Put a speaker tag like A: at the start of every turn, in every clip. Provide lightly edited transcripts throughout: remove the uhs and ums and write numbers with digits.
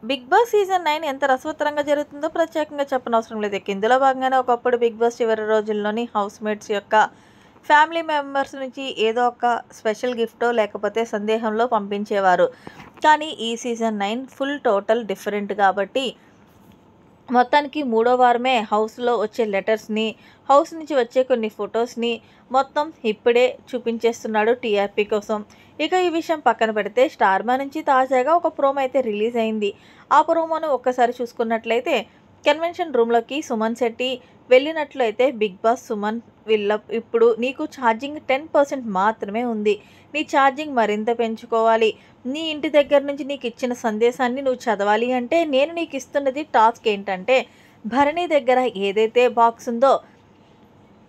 A: Big boss season 9 ఎంత రసవత్తరంగా జరుగుతుందో ప్రత్యేకంగా చెప్పనవసరం లేదు. ఇందులో భాగంగానే ఒకప్పుడు బిగ్ బాస్ చివరి రోజుల్లోని హౌస్‌మేట్స్ యొక్క ఫ్యామిలీ మెంబర్స్ నుంచి ఏదో ఒక స్పెషల్ గిఫ్టో లేకపోతే సందేహంలో పంపించేవారు. కానీ ఈ సీజన్ 9 ఫుల్ టోటల్ డిఫరెంట్ కాబట్టి మొత్తానికి మూడో వారమే హౌస్‌లో వచ్చే లెటర్స్‌ని, హౌస్ నుంచి వచ్చే కొన్ని ఫొటోస్‌ని మొత్తం ఇప్పుడే చూపించేస్తున్నాడు టీఆర్పీ కోసం. ఇక ఈ విషయం పక్కన పెడితే స్టార్మా నుంచి తాజాగా ఒక ప్రోమో అయితే రిలీజ్ అయింది. ఆ ప్రోమోను ఒక్కసారి చూసుకున్నట్లయితే కన్వెన్షన్ రూమ్‌లోకి సుమన్ శెట్టి వెళ్ళినట్లయితే బిగ్ బాస్ సుమన్ ఇప్పుడు నీకు ఛార్జింగ్ 10% మాత్రమే ఉంది. నీ ఛార్జింగ్ మరింత పెంచుకోవాలి. నీ ఇంటి దగ్గర నుంచి నీకు ఇచ్చిన సందేశాన్ని నువ్వు చదవాలి అంటే నేను నీకు ఇస్తున్నది టాస్క్ ఏంటంటే భరణి దగ్గర ఏదైతే బాక్స్ ఉందో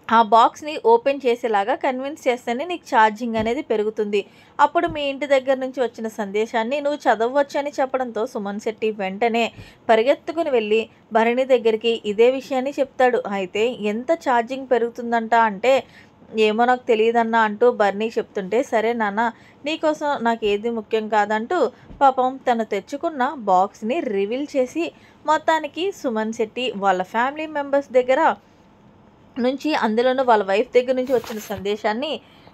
A: ఆ బాక్స్‌ని ఓపెన్ చేసేలాగా కన్విన్స్ చేస్తేనే నీకు ఛార్జింగ్ అనేది పెరుగుతుంది. అప్పుడు మీ ఇంటి దగ్గర నుంచి వచ్చిన సందేశాన్ని నువ్వు చదవవచ్చని చెప్పడంతో సుమన్ శెట్టి వెంటనే పరిగెత్తుకుని వెళ్ళి భరణి దగ్గరికి ఇదే విషయాన్ని చెప్తాడు. అయితే ఎంత ఛార్జింగ్ పెరుగుతుందంట అంటే ఏమో నాకు తెలియదన్నా అంటూ బర్నీ చెప్తుంటే సరే నాన్న నీకోసం నాకు ఏది ముఖ్యం కాదంటూ పాపం తను తెచ్చుకున్న బాక్స్‌ని రివీల్ చేసి మొత్తానికి సుమన్ శెట్టి వాళ్ళ ఫ్యామిలీ మెంబర్స్ దగ్గర నుంచి అందులోనూ వాళ్ళ వైఫ్ దగ్గర నుంచి వచ్చిన సందేశాన్ని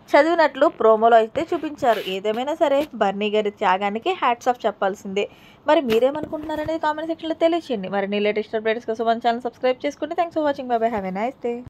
A: చదివినట్లు ప్రోమోలో అయితే చూపించారు. ఏదేమైనా సరే బర్నీ గారి త్యాగానికి హ్యాట్స్ ఆఫ్ చెప్పాల్సిందే. మరి మీరేమనుకుంటున్నారనేది కామెంట్ సెక్షన్లో తెలియచేయండి. మరి లేటెస్ట్ అప్డేట్స్ కోసం మన ఛానల్ సబ్స్క్రైబ్ చేసుకోండి. Thanks for watching. By by. Have a nice day.